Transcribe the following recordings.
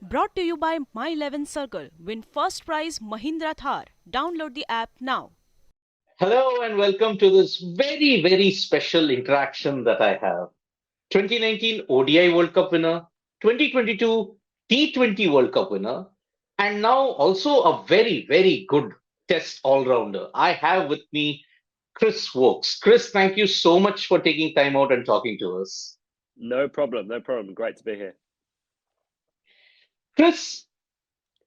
Brought to you by My 11 Circle. Win first prize Mahindra Thar. Download the app now. Hello and welcome to this very, very special interaction that I have. 2019 ODI World Cup winner, 2022 T20 World Cup winner, and now also a very, very good test all-rounder. I have with me Chris Wokes. Chris, thank you so much for taking time out and talking to us. No problem, no problem. Great to be here. Chris,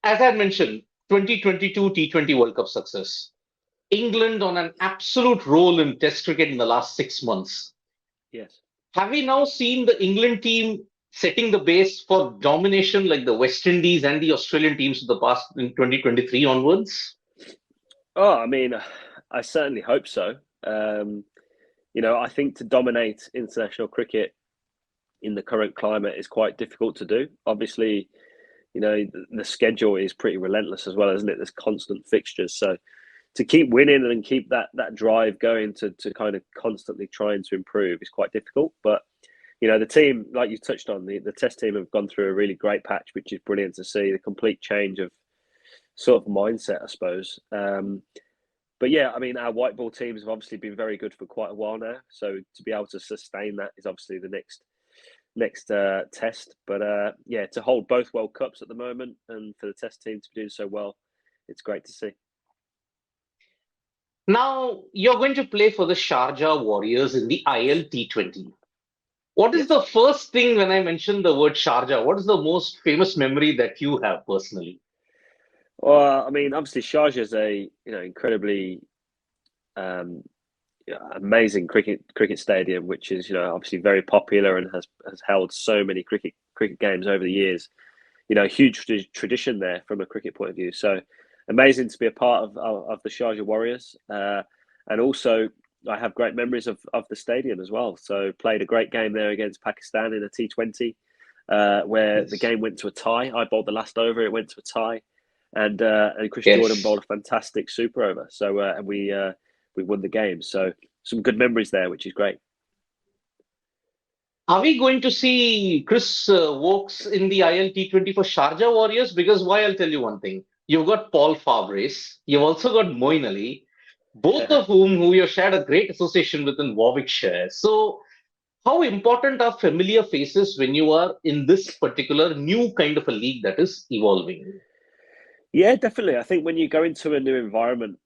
as I mentioned, 2022 T20 World Cup success. England on an absolute roll in Test cricket in the last 6 months. Yes. Have we now seen the England team setting the base for domination like the West Indies and the Australian teams of the past in 2023 onwards? Oh, I certainly hope so. I think to dominate international cricket in the current climate is quite difficult to do. Obviously, the schedule is pretty relentless as well, isn't it? There's constant fixtures. So to keep winning and keep that drive going to kind of constantly trying to improve is quite difficult. But the team, like you touched on, the test team have gone through a really great patch, which is brilliant to see. The complete change of sort of mindset, I suppose. But yeah, our white ball teams have obviously been very good for quite a while now. So to be able to sustain that is obviously the next test. But yeah, to hold both World Cups at the moment and for the test team to be doing so well, it's great to see. Now you're going to play for the Sharjah Warriors in the IL T20. What is Yes. the first thing when I mention the word Sharjah? What is the most famous memory that you have personally? Well, obviously Sharjah is a incredibly um, amazing cricket stadium, which is obviously very popular and has held so many cricket games over the years. A huge tradition there from a cricket point of view. So amazing to be a part of the Sharjah Warriors, and also I have great memories of the stadium as well. So played a great game there against Pakistan in a T20, where the Yes. game went to a tie. I bowled the last over; it went to a tie, and Chris Jordan Yes. bowled a fantastic super over. So and we won the game. So some good memories there, which is great. Are we going to see Chris Wokes in the IL T20 for Sharjah Warriors? Because why? I'll tell you one thing. You've got Paul Fabres. You've also got Moeen Ali, both of whom you shared a great association with in Warwickshire. So, how important are familiar faces when you are in this particular new kind of a league that is evolving? Yeah, definitely. I think when you go into a new environment,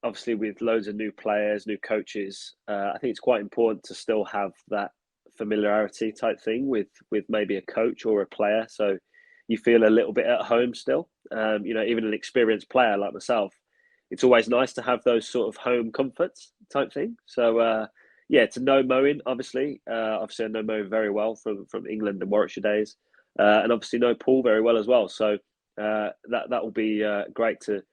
obviously with loads of new players, new coaches, I think it's quite important to still have that familiarity type thing with maybe a coach or a player, so you feel a little bit at home still. Even an experienced player like myself, it's always nice to have those sort of home comforts type thing. So yeah, to know Moen, obviously I know Moen very well from England and Warwickshire days, and obviously know Paul very well as well. So that will be great to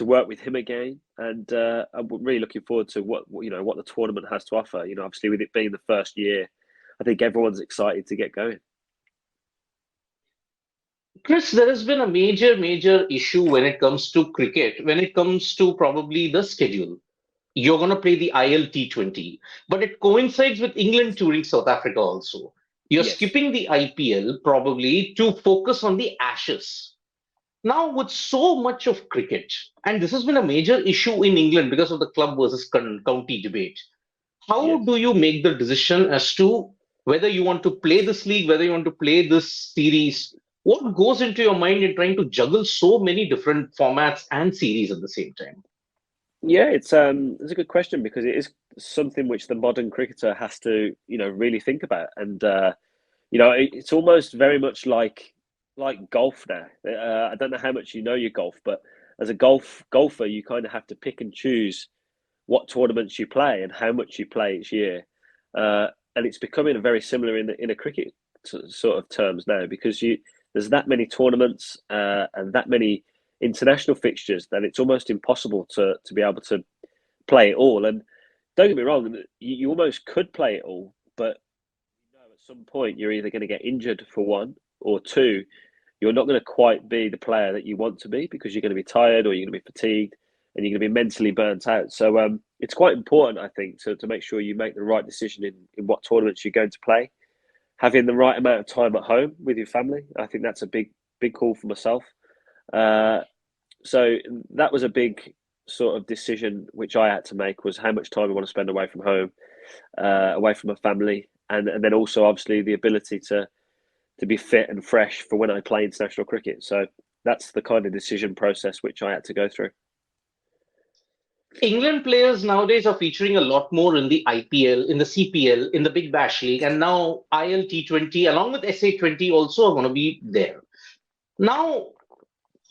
work with him again, and I'm really looking forward to what the tournament has to offer. Obviously with it being the first year, I think everyone's excited to get going. Chris, there has been a major, major issue when it comes to cricket, when it comes to probably the schedule. You're going to play the IL T20, but it coincides with England touring South Africa also. You're Yes. skipping the IPL probably to focus on the Ashes. Now, with so much of cricket, and this has been a major issue in England because of the club versus county debate, how Yes. do you make the decision as to whether you want to play this league, whether you want to play this series? What goes into your mind in trying to juggle so many different formats and series at the same time? Yeah, it's a good question because it is something which the modern cricketer has to really think about, and it's almost very much like golf now. I don't know how much you know your golf, but as a golfer, you kind of have to pick and choose what tournaments you play and how much you play each year. And it's becoming very similar in a cricket sort of terms now because there's that many tournaments and that many international fixtures that it's almost impossible to be able to play it all. And don't get me wrong, you almost could play it all, but at some point you're either going to get injured for one, or two, you're not going to quite be the player that you want to be because you're going to be tired or you're going to be fatigued and you're going to be mentally burnt out. So it's quite important, I think, to make sure you make the right decision in what tournaments you're going to play. Having the right amount of time at home with your family, I think that's a big big call for myself. So that was a big sort of decision which I had to make, was how much time I want to spend away from home, away from my family, and then also obviously the ability to be fit and fresh for when I play international cricket. So that's the kind of decision process which I had to go through. England players nowadays are featuring a lot more in the IPL, in the CPL, in the Big Bash League, and now IL T20 along with SA20 also are going to be there. Now,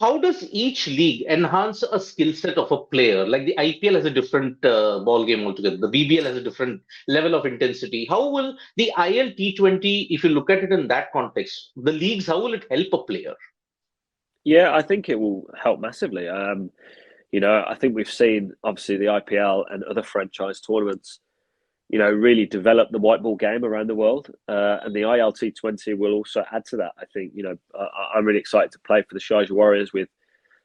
how does each league enhance a skill set of a player? Like the IPL has a different ball game altogether. The BBL has a different level of intensity. How will the IL T20, if you look at it in that context, the leagues, how will it help a player? Yeah, I think it will help massively. I think we've seen obviously the IPL and other franchise tournaments, really develop the white ball game around the world, and the ILT20 will also add to that. I think I'm really excited to play for the Sharjah Warriors with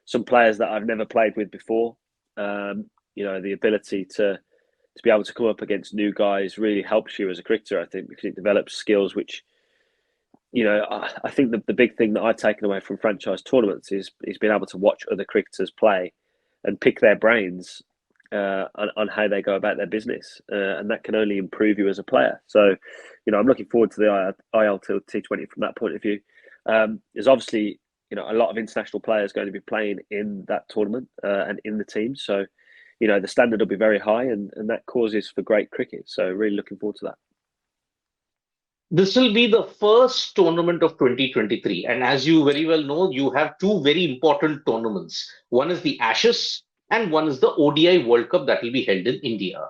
some players that I've never played with before. The ability to be able to come up against new guys really helps you as a cricketer, I think, because it develops skills which, I think the big thing that I've taken away from franchise tournaments is being able to watch other cricketers play and pick their brains on how they go about their business, and that can only improve you as a player. So, I'm looking forward to the ILT20 from that point of view. There's obviously, a lot of international players going to be playing in that tournament and in the team. So, the standard will be very high, and that causes for great cricket. So, really looking forward to that. This will be the first tournament of 2023. And as you very well know, you have two very important tournaments. One is the Ashes and one is the ODI World Cup that will be held in India.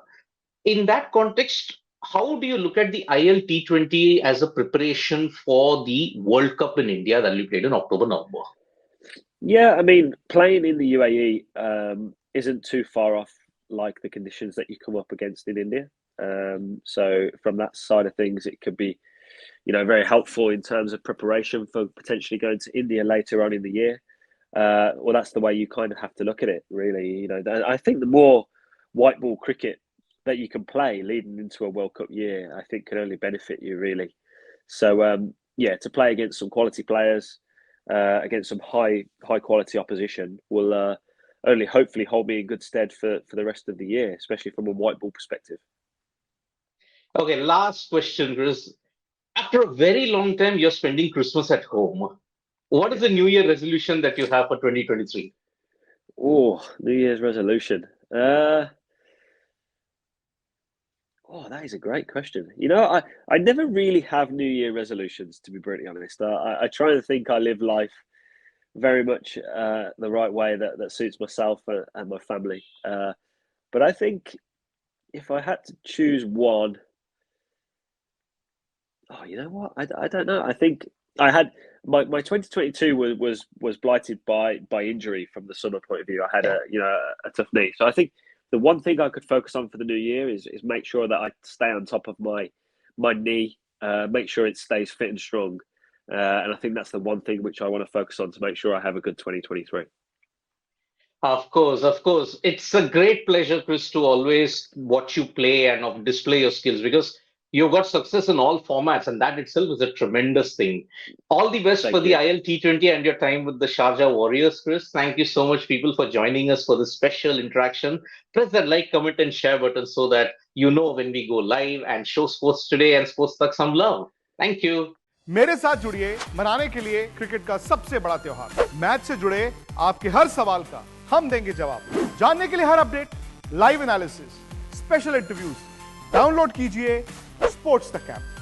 In that context, how do you look at the IL T20 as a preparation for the World Cup in India that will be played in October, November? Yeah, I mean, playing in the UAE isn't too far off like the conditions that you come up against in India. So from that side of things, it could be, very helpful in terms of preparation for potentially going to India later on in the year. Well, that's the way you kind of have to look at it, really. I think the more white ball cricket that you can play leading into a World Cup year, I think can only benefit you, really. So, to play against some quality players, against some high quality opposition will only hopefully hold me in good stead for the rest of the year, especially from a white ball perspective. Okay, last question, Chris. After a very long time, you're spending Christmas at home. What is the New Year resolution that you have for 2023? Oh, New Year's resolution. That is a great question. I never really have New Year resolutions, to be brutally honest. I try and think I live life very much the right way that suits myself and my family. But I think if I had to choose one, you know what? I don't know. I think I had my 2022 was blighted by injury from the summer point of view. I had a tough knee, so I think the one thing I could focus on for the new year is make sure that I stay on top of my knee, make sure it stays fit and strong, and I think that's the one thing which I want to focus on to make sure I have a good 2023. Of course, of course. It's a great pleasure, Chris, to always watch you play and display your skills because you've got success in all formats, and that itself is a tremendous thing. All the best for the IL T20 and your time with the Sharjah Warriors, Chris. Thank you so much, people, for joining us for this special interaction. Press that like, comment, and share button so that you know when we go live and show Sports Today and Sports Tak some love. Thank you. मेरे साथ जुड़िए मनाने के लिए cricket का सबसे बड़ा त्योहार। मैच से जुड़े आपके हर सवाल का हम देंगे जवाब। जानने के लिए हर update, live analysis, special interviews download कीजिए स्पोर्ट्स तक ऐप।